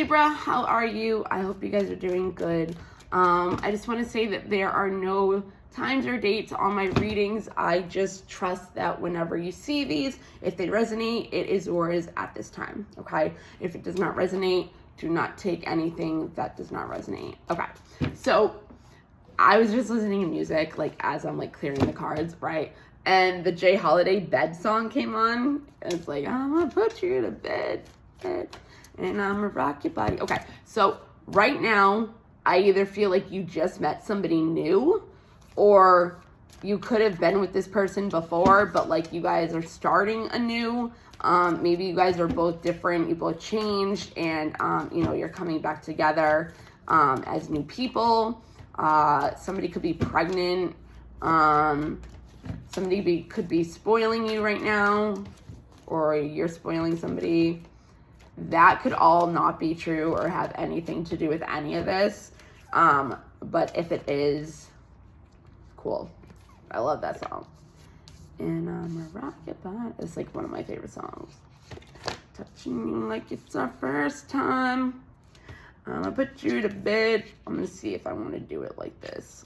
Libra, how are you? I hope you guys are doing good. I just want to say that there are no times or dates on my readings. I just trust that whenever you see these, if they resonate, it is yours at this time, okay? If it does not resonate, do not take anything that does not resonate. Okay, so I was just listening to music, like, as I'm, like, clearing the cards, right? And the Jay Holiday Bed song came on. And it's like, I'm gonna put you to bed, and I'm gonna rock your body. Okay, so right now, I either feel like you just met somebody new, or you could have been with this person before, but, like, you guys are starting anew. Maybe you guys are both different, you both changed, and, you know, you're coming back together as new people. Somebody could be pregnant. Somebody could be spoiling you right now, or you're spoiling somebody. That could all not be true or have anything to do with any of this. But if it is, cool. I love that song. And I'm a rocket bot. It's like one of my favorite songs. Touching you like it's our first time. I'm gonna put you to bed. I'm gonna see if I want to do it like this,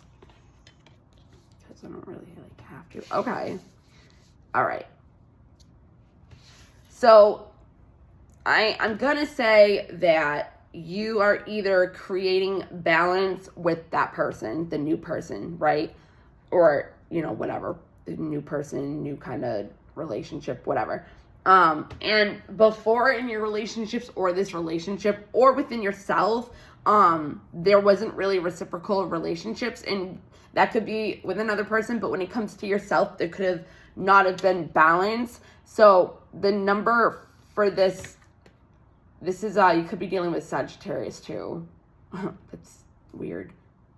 because I don't really like have to. Okay. All right. So I'm gonna say that you are either creating balance with that person, the new person, right? Or, you know, whatever, the new person, new kind of relationship, whatever. And before in your relationships or this relationship or within yourself, there wasn't really reciprocal relationships, and that could be with another person, but when it comes to yourself, there could have not have been balance. So the number for this is, you could be dealing with Sagittarius too. That's weird.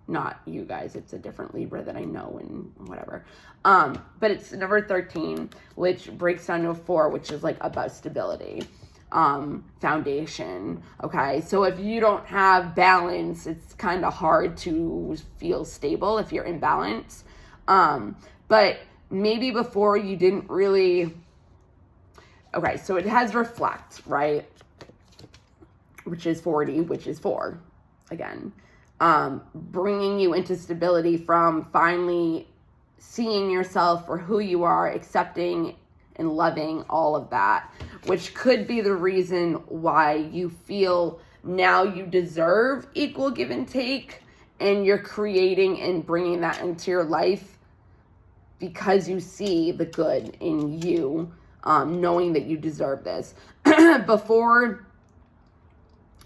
Not you guys, it's a different Libra that I know and whatever. But it's number 13, which breaks down to a 4, which is like about stability, foundation. Okay, so if you don't have balance, it's kind of hard to feel stable if you're in balance. But maybe before you didn't really. Okay, so it has reflect, right? Which is 40, which is 4 again. Bringing you into stability from finally seeing yourself for who you are, accepting and loving all of that, which could be the reason why you feel now you deserve equal give and take, and you're creating and bringing that into your life because you see the good in you, knowing that you deserve this. Before,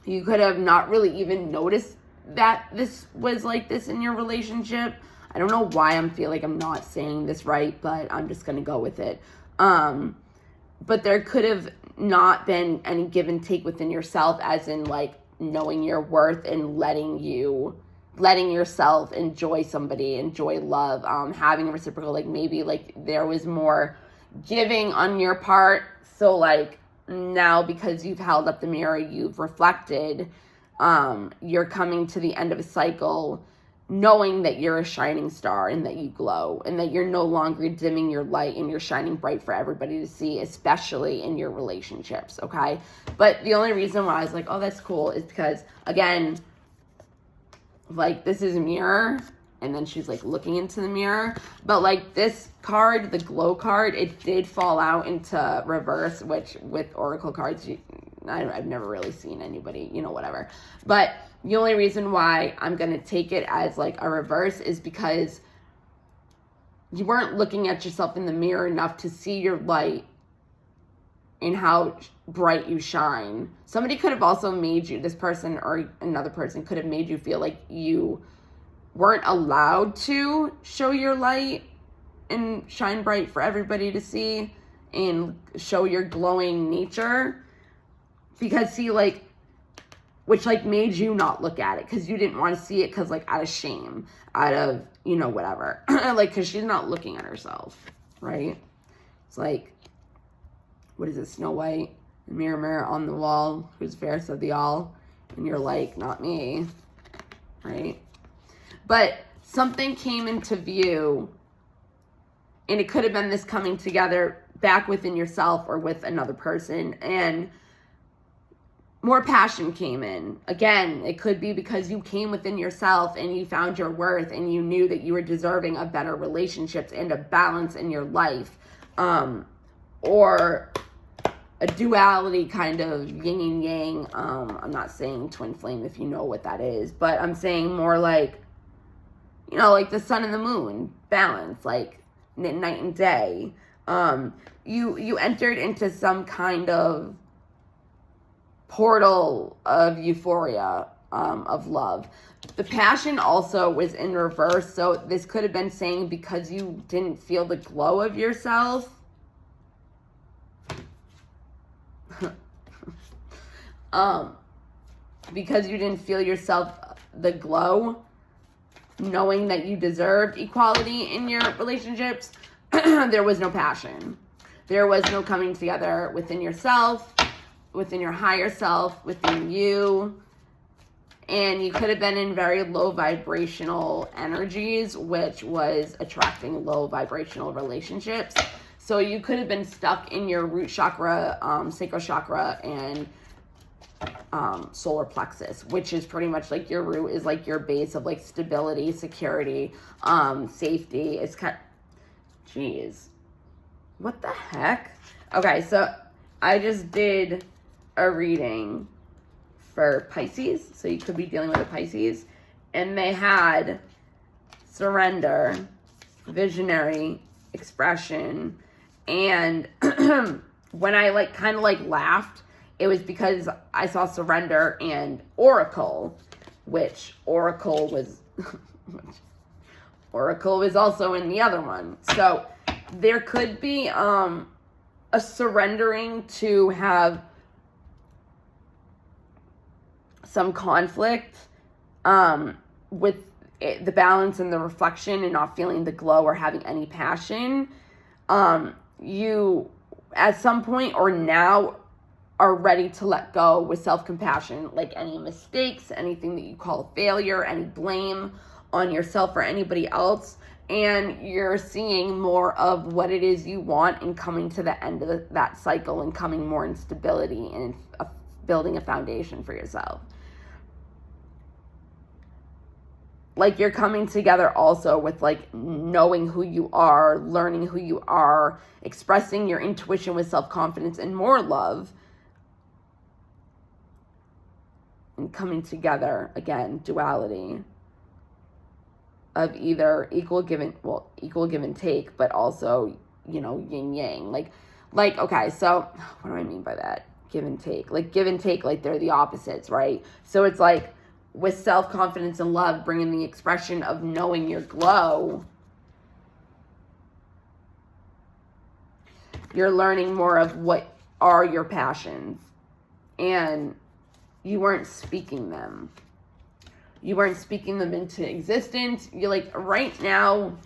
you could have not really even noticed that this was like this in your relationship. I don't know why I feel like I'm not saying this right, but I'm just going to go with it. But there could have not been any give and take within yourself, as in like knowing your worth and letting yourself enjoy somebody, enjoy love, having a reciprocal, like maybe like there was more giving on your part. So like now, because you've held up the mirror, you've reflected, you're coming to the end of a cycle knowing that you're a shining star and that you glow and that you're no longer dimming your light and you're shining bright for everybody to see, especially in your relationships, okay? But the only reason why I was like, oh, that's cool, is because, again, like, this is a mirror, and then she's, like, looking into the mirror. But, like, this card, the glow card, it did fall out into reverse, which with oracle cards, I've never really seen anybody, you know, whatever. But the only reason why I'm going to take it as, like, a reverse is because you weren't looking at yourself in the mirror enough to see your light and how bright you shine. Somebody could have also made you, this person or another person could have made you feel like you weren't allowed to show your light and shine bright for everybody to see and show your glowing nature. Because, see, like, which, like, made you not look at it because you didn't want to see it because, like, out of shame, out of, you know, whatever. Like, because she's not looking at herself, right? It's like, what is it, Snow White? Mirror, mirror on the wall, who's fairest of the all? And you're like, not me, right? But something came into view, and it could have been this coming together back within yourself or with another person, and more passion came in. Again, it could be because you came within yourself and you found your worth and you knew that you were deserving of better relationships and a balance in your life. Or a duality kind of yin and yang. I'm not saying twin flame if you know what that is, but I'm saying more like, you know, like the sun and the moon, balance, like night and day. You entered into some kind of portal of euphoria, of love. The passion also was in reverse, so this could have been saying because you didn't feel the glow of yourself. Because you didn't feel yourself the glow, knowing that you deserved equality in your relationships, there was no passion. There was no coming together within yourself, within your higher self, within you. And you could have been in very low vibrational energies, which was attracting low vibrational relationships. So you could have been stuck in your root chakra, sacral chakra, and solar plexus, which is pretty much like your root is like your base of like stability, security, safety. It's kind of, geez, what the heck? Okay, so I just did a reading for Pisces, so you could be dealing with a Pisces, and they had surrender, visionary, expression, and when I like kind of like laughed, it was because I saw surrender and oracle, which oracle was oracle was also in the other one. So there could be a surrendering to have some conflict with the balance and the reflection and not feeling the glow or having any passion. You at some point or now are ready to let go with self-compassion, like any mistakes, anything that you call a failure, any blame on yourself or anybody else, and you're seeing more of what it is you want and coming to the end of that cycle and coming more in stability and building a foundation for yourself. Like you're coming together also with like knowing who you are, learning who you are, expressing your intuition with self-confidence and more love, and coming together, again, duality of either equal give and take, but also, you know, yin yang. Like, okay, so what do I mean by that? Give and take. Like give and take, like they're the opposites, right? So it's like with self-confidence and love, bringing the expression of knowing your glow, you're learning more of what are your passions, and you weren't speaking them. You weren't speaking them into existence. You're like, right now,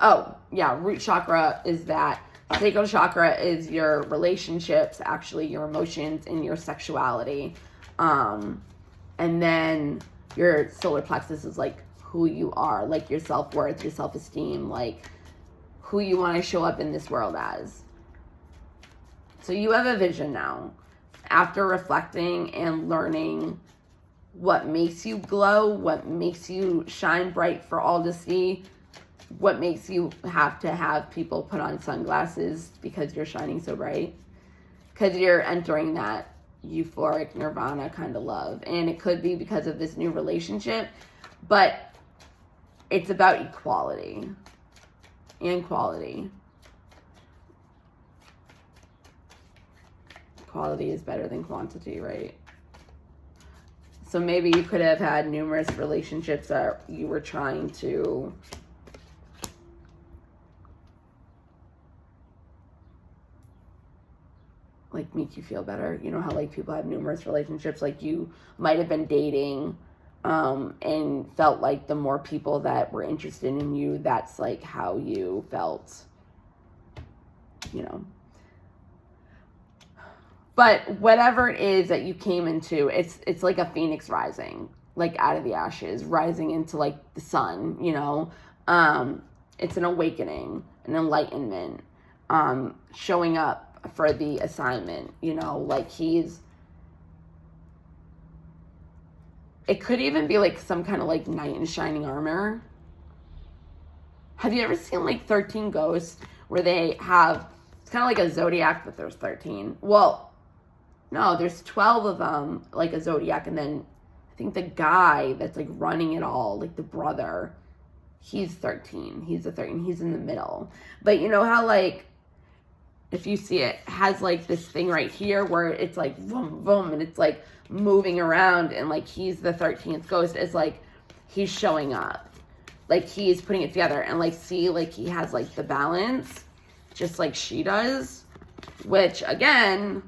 oh, yeah, root chakra is that. Sacral chakra is your relationships, actually, your emotions and your sexuality. And then your solar plexus is like who you are, like your self-worth, your self-esteem, like who you want to show up in this world as. So you have a vision now. After reflecting and learning what makes you glow, what makes you shine bright for all to see, what makes you have to have people put on sunglasses because you're shining so bright, because you're entering that euphoric nirvana kind of love. And it could be because of this new relationship, but it's about equality and quality. Quality is better than quantity, right? So maybe you could have had numerous relationships that you were trying to like make you feel better. You know how like people have numerous relationships, like you might have been dating and felt like the more people that were interested in you, that's like how you felt, you know. But whatever it is that you came into, it's like a phoenix rising, like out of the ashes, rising into like the sun, you know. It's an awakening, an enlightenment, showing up for the assignment, like it could even be like some kind of like knight in shining armor. Have you ever seen like 13 Ghosts where they have, it's kind of like a zodiac, but there's 13. Well, no, there's 12 of them, like a zodiac, and then I think the guy that's like running it all, like the brother, he's 13. He's a 13. He's in the middle. But you know how like, if you see it, has like this thing right here where it's like boom, boom, and it's like moving around, and like he's the 13th ghost. It's like he's showing up. Like he's putting it together, and like see, like he has like the balance, just like she does, which again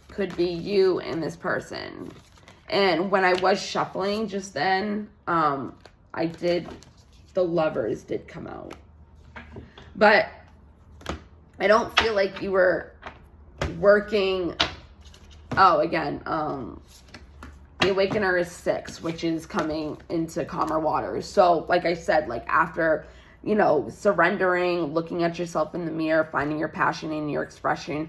could be you and this person. And when I was shuffling just then, the Lovers did come out. But I don't feel like you were working. Oh, again, the Awakener is 6, which is coming into calmer waters. So, like I said, like after, surrendering, looking at yourself in the mirror, finding your passion in your expression,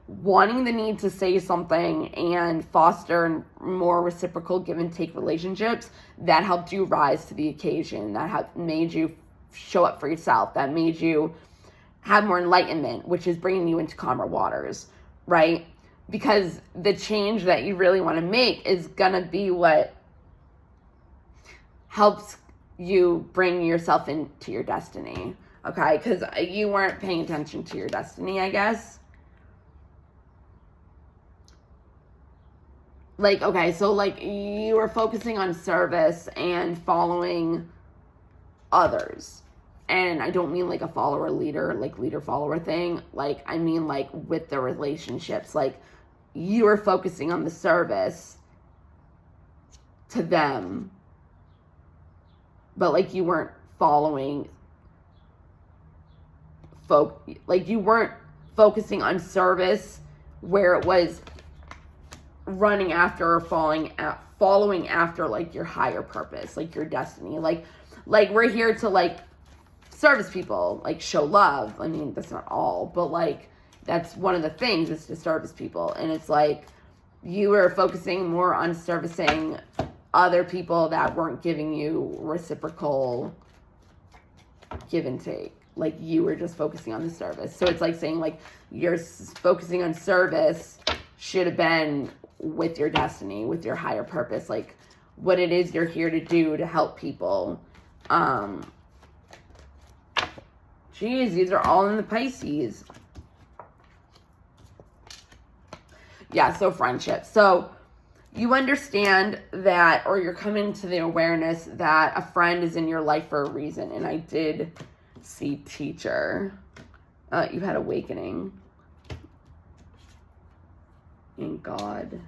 wanting the need to say something and foster more reciprocal give and take relationships, that helped you rise to the occasion, that made you show up for yourself, that made you have more enlightenment, which is bringing you into calmer waters, right? Because the change that you really want to make is going to be what helps you bring yourself into your destiny, okay? Because you weren't paying attention to your destiny, I guess. Like, okay, so like you were focusing on service and following others. And I don't mean like a follower leader, like leader follower thing. Like, I mean like with the relationships. Like, you were focusing on the service to them. But like you weren't following like you weren't focusing on service where it was running after or following after like your higher purpose, like your destiny. Like we're here to like service people, like show love. I mean, that's not all, but like that's one of the things, is to service people. And it's like you were focusing more on servicing other people that weren't giving you reciprocal give and take. Like you were just focusing on the service. So it's like saying like you're focusing on service should have been with your destiny, with your higher purpose, like what it is you're here to do to help people. Geez, these are all in the Pisces. Yeah, so friendship. So you understand that, or you're coming to the awareness that a friend is in your life for a reason. And I did see teacher. You had awakening. And God.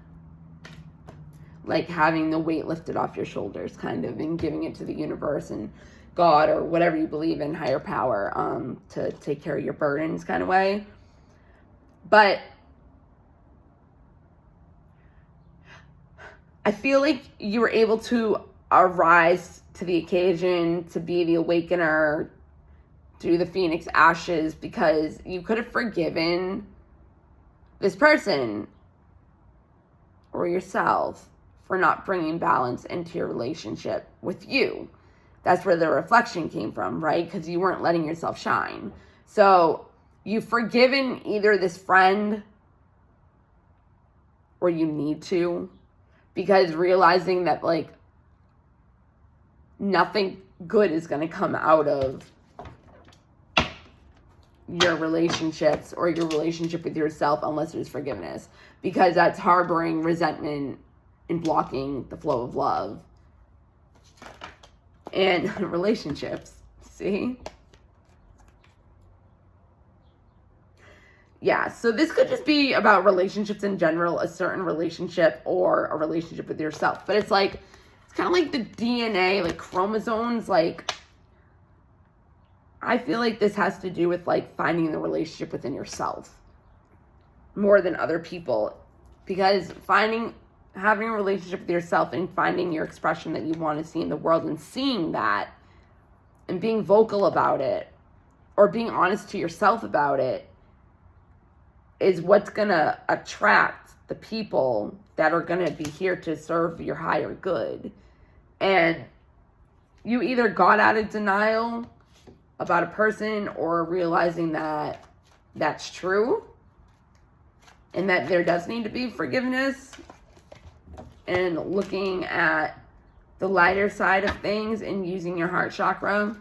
Like having the weight lifted off your shoulders, kind of, and giving it to the universe and God, or whatever you believe in, higher power, to take care of your burdens kind of way. But I feel like you were able to arise to the occasion, to be the awakener, do the phoenix ashes, because you could have forgiven this person or yourself for not bringing balance into your relationship with you. That's where the reflection came from, right? Because you weren't letting yourself shine. So you've forgiven either this friend, or you need to, because realizing that like nothing good is going to come out of your relationships or your relationship with yourself unless there's forgiveness, because that's harboring resentment and blocking the flow of love and relationships. See? Yeah, so this could just be about relationships in general, a certain relationship or a relationship with yourself. But it's like, it's kind of like the DNA, like chromosomes. Like, I feel like this has to do with like finding the relationship within yourself more than other people. Because having a relationship with yourself and finding your expression that you want to see in the world and seeing that and being vocal about it or being honest to yourself about it is what's going to attract the people that are going to be here to serve your higher good. And you either got out of denial about a person or realizing that that's true and that there does need to be forgiveness, and looking at the lighter side of things and using your heart chakra,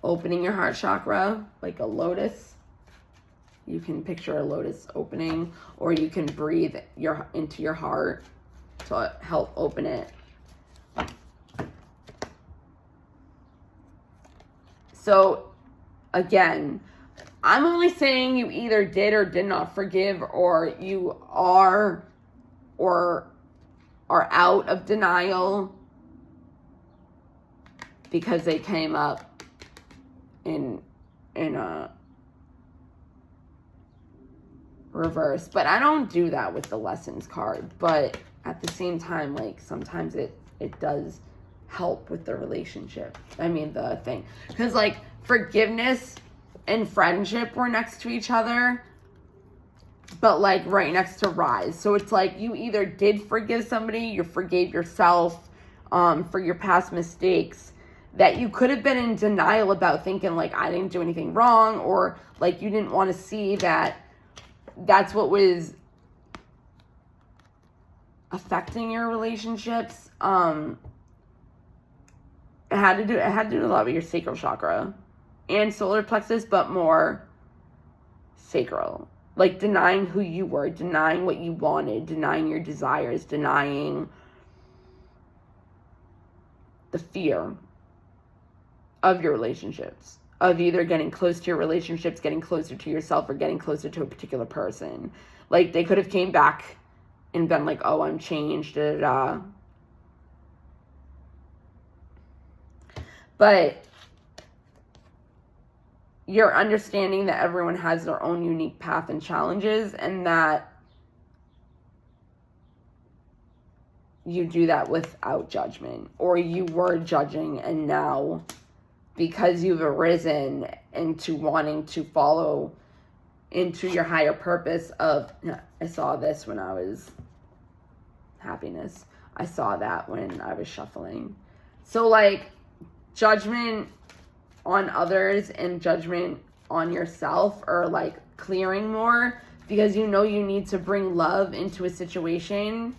opening your heart chakra like a lotus. You can picture a lotus opening, or you can breathe into your heart to help open it. So again, I'm only saying you either did or did not forgive, or you are or are out of denial because they came up in a reverse. But I don't do that with the lessons card. But at the same time, like, sometimes it does help with the relationship. I mean, the thing. Because, like, forgiveness and friendship were next to each other, but, like, right next to rise. So it's like you either did forgive somebody, you forgave yourself for your past mistakes that you could have been in denial about, thinking, like, I didn't do anything wrong, or, like, you didn't want to see that that's what was affecting your relationships. It had to do a lot with your sacral chakra and solar plexus, but more sacral. Like, denying who you were, denying what you wanted, denying your desires, denying the fear of your relationships, of either getting close to your relationships, getting closer to yourself, or getting closer to a particular person. Like, they could have came back and been like, oh, I'm changed, da da da. But you're understanding that everyone has their own unique path and challenges, and that you do that without judgment, or you were judging, and now, because you've arisen into wanting to follow into your higher purpose of, I saw this when I was happiness. I saw that when I was shuffling. So, like, judgment on others and judgment on yourself are, like, clearing more, because you know you need to bring love into a situation,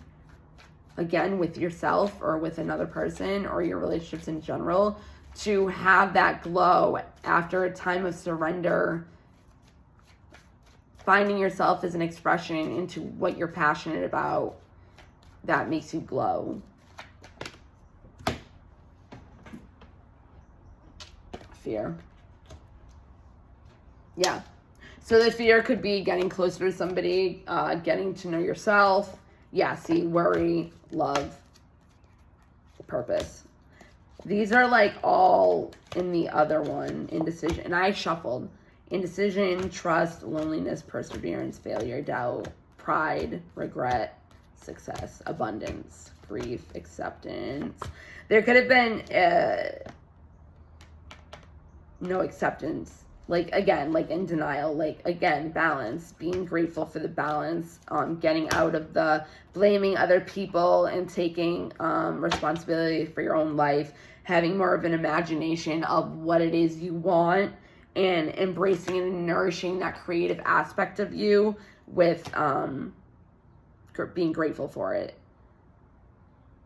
again, with yourself or with another person or your relationships in general, to have that glow after a time of surrender, finding yourself as an expression into what you're passionate about that makes you glow. Fear. Yeah. So the fear could be getting closer to somebody, getting to know yourself. Yeah, see, worry, love, purpose. These are, like, all in the other one, indecision. And I shuffled. Indecision, trust, loneliness, perseverance, failure, doubt, pride, regret, success, abundance, grief, acceptance. There could have been no acceptance. Like, again, like, in denial. Like, again, balance. Being grateful for the balance. Getting out of the blaming other people and taking responsibility for your own life. Having more of an imagination of what it is you want, and embracing and nourishing that creative aspect of you with being grateful for it.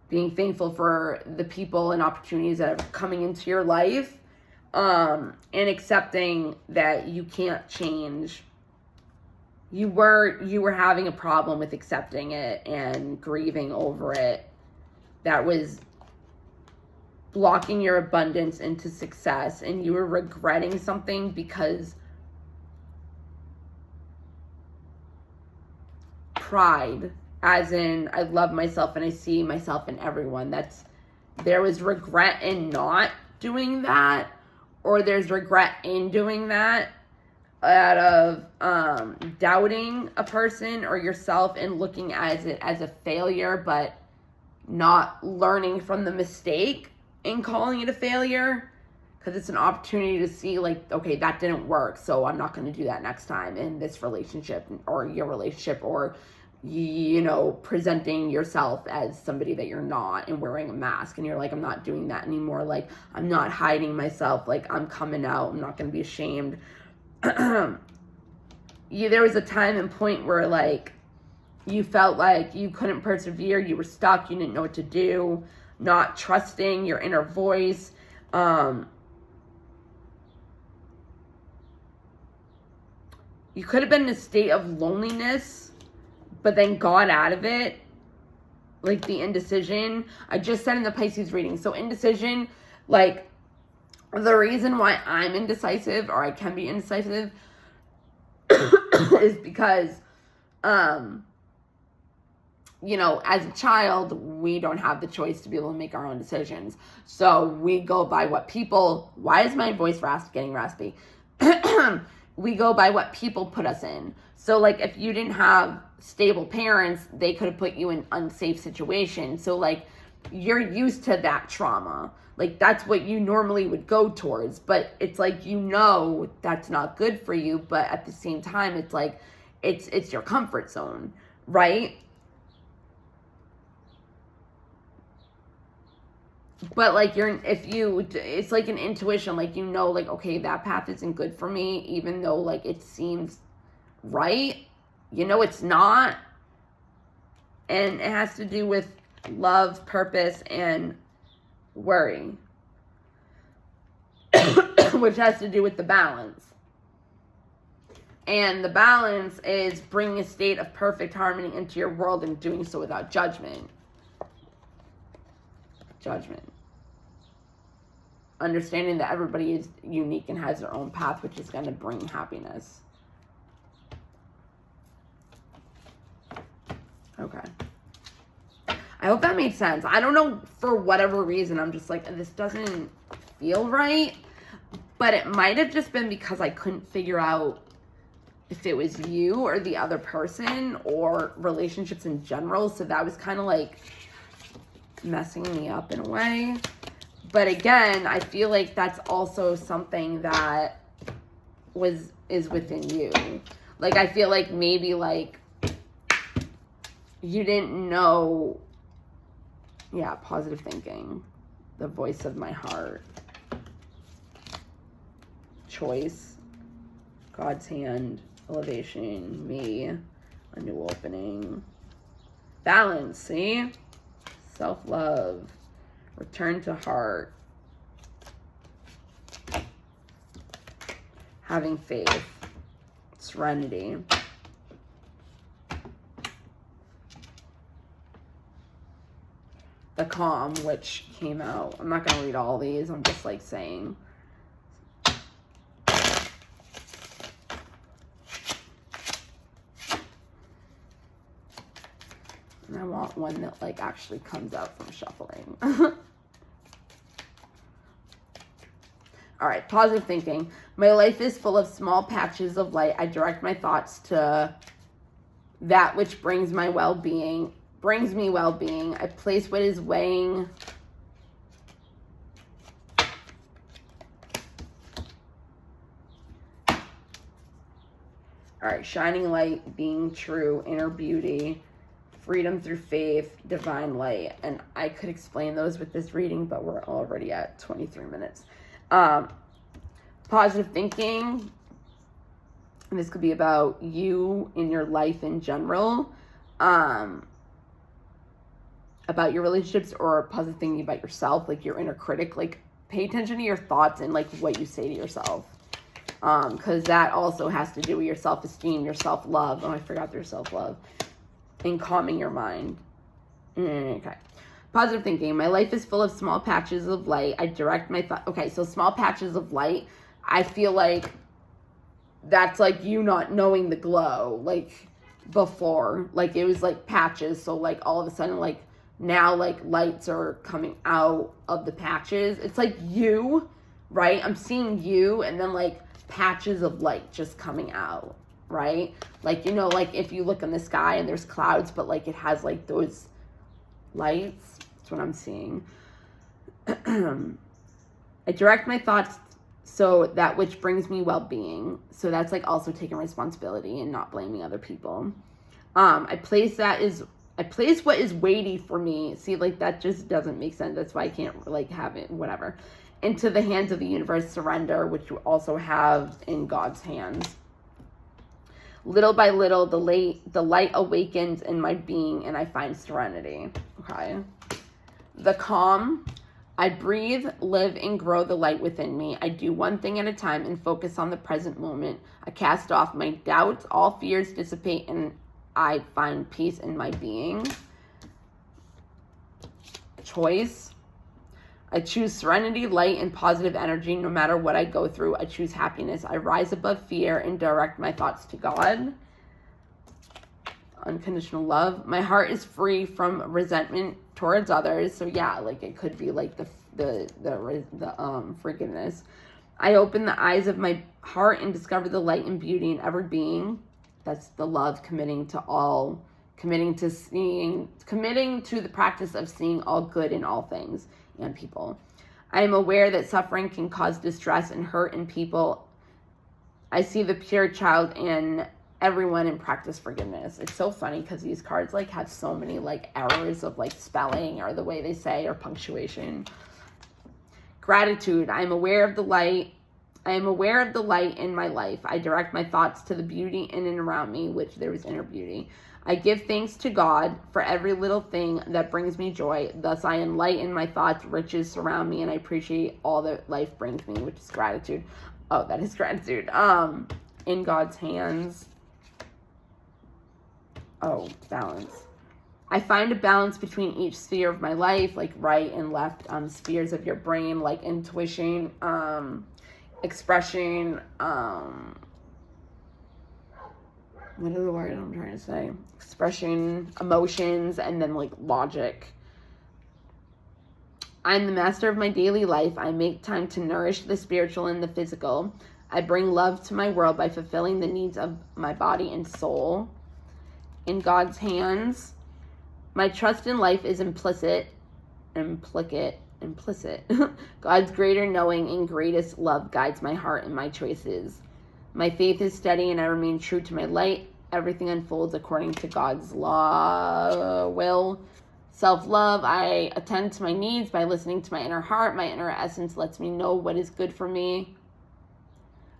Being thankful for the people and opportunities that are coming into your life, and accepting that you can't change. You were having a problem with accepting it and grieving over it. That was blocking your abundance into success, and you were regretting something because pride, as in, I love myself and I see myself in everyone. There was regret in not doing that, or there's regret in doing that out of doubting a person or yourself and looking at it as a failure, but not learning from the mistake and calling it a failure. Because it's an opportunity to see, like, okay, that didn't work, so I'm not going to do that next time in this relationship or your relationship, or, you know, presenting yourself as somebody that you're not and wearing a mask. And you're like, I'm not doing that anymore. Like, I'm not hiding myself. Like, I'm coming out. I'm not going to be ashamed. There was a time and point where, like, you felt like you couldn't persevere. You were stuck. You didn't know what to do. Not trusting your inner voice. You could have been in a state of loneliness, but then got out of it. Like the indecision. I just said in the Pisces reading. So indecision, like, the reason why I'm indecisive, or I can be indecisive, is because, you know, as a child, we don't have the choice to be able to make our own decisions. So we go by what people, why is my voice getting raspy? We go by what people put us in. So, like, if you didn't have stable parents, they could have put you in unsafe situations. So, like, you're used to that trauma. Like, that's what you normally would go towards. But it's like, you know, that's not good for you. But at the same time, it's like, it's your comfort zone, right? But, like, it's like an intuition, like, you know, like, okay, that path isn't good for me, even though, like, it seems right, you know, it's not. And it has to do with love, purpose, and worry, which has to do with the balance. And the balance is bringing a state of perfect harmony into your world and doing so without judgment. Understanding that everybody is unique and has their own path, which is going to bring happiness. Okay. I hope that made sense. I don't know, for whatever reason, I'm just like, this doesn't feel right. But it might have just been because I couldn't figure out if it was you or the other person or relationships in general. So that was kind of like messing me up in a way. But again, I feel like that's also something that is within you. Like, I feel like maybe, like, you didn't know. Yeah, positive thinking. The voice of my heart. Choice. God's hand. Elevation. Me. A new opening. Balance, see? Self-love. Return to heart. Having faith. Serenity. The calm, which came out. I'm not going to read all these. I'm just, like, saying. And I want one that, like, actually comes out from shuffling. All right, positive thinking. My life is full of small patches of light. I direct my thoughts to that which brings me well-being. I place what is weighing. All right, shining light, being true, inner beauty, freedom through faith, divine light. And I could explain those with this reading, but we're already at 23 minutes. Positive thinking. And this could be about you in your life in general. About your relationships, or positive thinking about yourself, like your inner critic. Like, pay attention to your thoughts and, like, what you say to yourself. Because that also has to do with your self-esteem, your self-love. Oh, I forgot there's self-love. And calming your mind. Okay. Positive thinking. My life is full of small patches of light. I direct my thought. Okay, so small patches of light. I feel like that's like you not knowing the glow. Like, before. Like, it was like patches. So, like, all of a sudden, like, now, like, lights are coming out of the patches. It's like you, right? I'm seeing you, and then, like, patches of light just coming out, right? Like, you know, like, if you look in the sky and there's clouds, but, like, it has, like, those lights. That's what I'm seeing. I direct my thoughts so that which brings me well-being. So that's like also taking responsibility and not blaming other people. I place what is weighty for me. See, like that just doesn't make sense. That's why I can't like have it, whatever. Into the hands of the universe, surrender, which you also have in God's hands. Little by little, the light awakens in my being and I find serenity. Okay. The calm. I breathe, live, and grow the light within me. I do one thing at a time and focus on the present moment. I cast off my doubts. All fears dissipate and I find peace in my being. Choice. I choose serenity, light, and positive energy no matter what I go through. I choose happiness. I rise above fear and direct my thoughts to God. Unconditional love. My heart is free from resentment towards others. So yeah, like it could be like the forgiveness. I open the eyes of my heart and discover the light and beauty in every being. That's the love, committing to the practice of seeing all good in all things and people. I am aware that suffering can cause distress and hurt in people. I see the pure child in everyone and practice forgiveness. It's so funny because these cards like have so many like errors of like spelling or the way they say or punctuation. Gratitude. I am aware of the light in my life. I direct my thoughts to the beauty in and around me, which there is inner beauty. I give thanks to God for every little thing that brings me joy. Thus I enlighten my thoughts, riches surround me, and I appreciate all that life brings me, which is gratitude. Oh, that is gratitude. In God's hands. Oh, balance. I find a balance between each sphere of my life, like right and left spheres of your brain, like intuition, expression, what is the word I'm trying to say? Expression, emotions, and then like logic. I'm the master of my daily life. I make time to nourish the spiritual and the physical. I bring love to my world by fulfilling the needs of my body and soul. In God's hands. My trust in life is implicit. God's greater knowing and greatest love guides my heart and my choices. My faith is steady and I remain true to my light. Everything unfolds according to God's will. Self-love. I attend to my needs by listening to my inner heart. My inner essence lets me know what is good for me.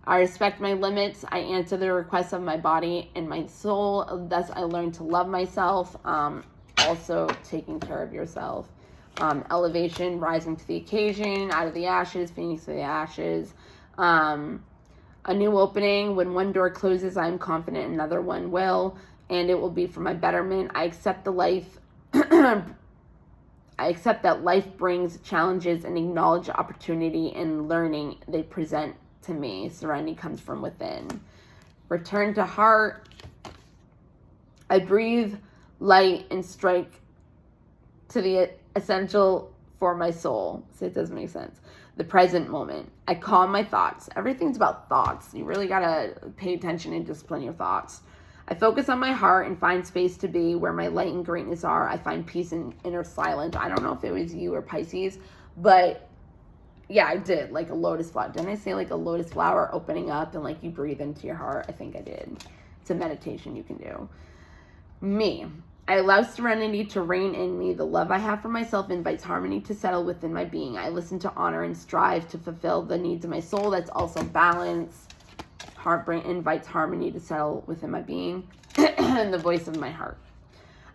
I respect my limits. I answer the requests of my body and my soul. Thus, I learn to love myself. Also, taking care of yourself. Elevation, rising to the occasion, out of the ashes, phoenix to the ashes. A new opening. When one door closes, I am confident another one will, and it will be for my betterment. I accept that life brings challenges and acknowledge the opportunity and learning they present to me. Serenity comes from within. Return to heart. I breathe light and strike to the essential for my soul. So it doesn't make sense. The present moment. I calm my thoughts. Everything's about thoughts. You really gotta pay attention and discipline your thoughts. I focus on my heart and find space to be where my light and greatness are. I find peace in inner silence. I don't know if it was you or Pisces, but yeah, I did. Like a lotus flower. Didn't I say like a lotus flower opening up and like you breathe into your heart? I think I did. It's a meditation you can do. Me. I allow serenity to reign in me. The love I have for myself invites harmony to settle within my being. I listen to honor and strive to fulfill the needs of my soul. That's also balance. Heartbreak invites harmony to settle within my being. And the voice of my heart.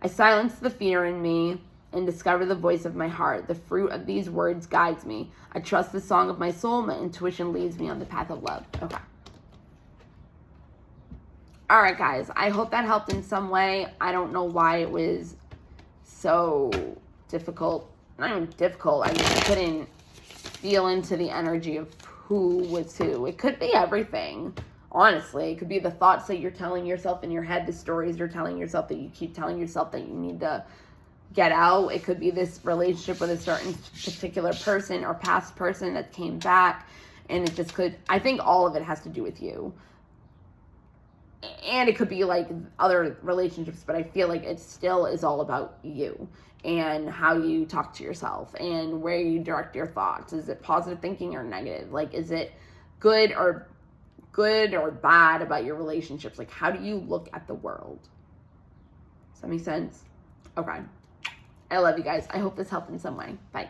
I silence the fear in me and discover the voice of my heart. The fruit of these words guides me. I trust the song of my soul. My intuition leads me on the path of love. Okay. All right, guys. I hope that helped in some way. I don't know why it was so difficult. Not even difficult. I just couldn't feel into the energy of who was who. It could be everything. Honestly, it could be the thoughts that you're telling yourself in your head, the stories you're telling yourself that you keep telling yourself that you need to get out. It could be this relationship with a certain particular person or past person that came back. And it just could, I think all of it has to do with you. and it could be like other relationships, but I feel like it still is all about you and how you talk to yourself and where you direct your thoughts. Is it positive thinking or negative? Like, is it good or bad about your relationships? Like, how do you look at the world? Does that make sense? Okay. I love you guys. I hope this helped in some way. Bye.